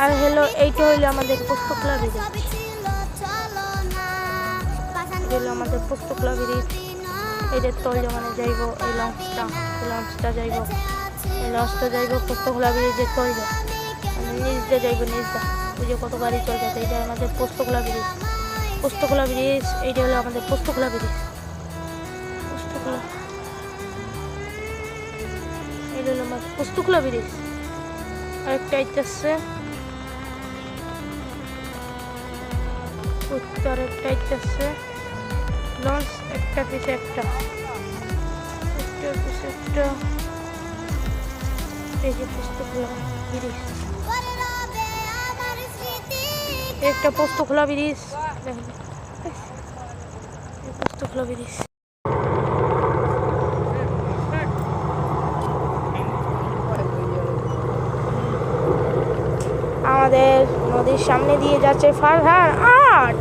আর হলো এইটা হইলো আমাদের পোস্তকলা ব্রিজ, এটা হলো আমাদের পোস্তকলা ব্রিজ। এটার তল মানে যাইব এই লঞ্চটা যাইব, এই লঞ্চটা যাইব পোস্তকলা ব্রিজের তল মানে নিচ দিয়ে যাইব, নিচ দা ওই যে কত গাড়ি চলতেছে। এইটা আমাদের পোস্তকলা ব্রিজ, পোস্তকলা ব্রিজ। এইটা হলো আমাদের পোস্তকলা ব্রিজ, পোস্তকলা, এটা হলো আমাদের পোস্তকলা ব্রিজ। আরেকটা আইতেছে, আরেকটা আইতেছে লঞ্চ, একটা পিছে একটা, একটার পিছে একটা। এই যে পোস্তকলা ব্রিজ, একটা পোস্তকলা ব্রিজ, পোস্তকলা ব্রিজ। আমাদের নদীর সামনে দিয়ে যাচ্ছে ফারহান ৮।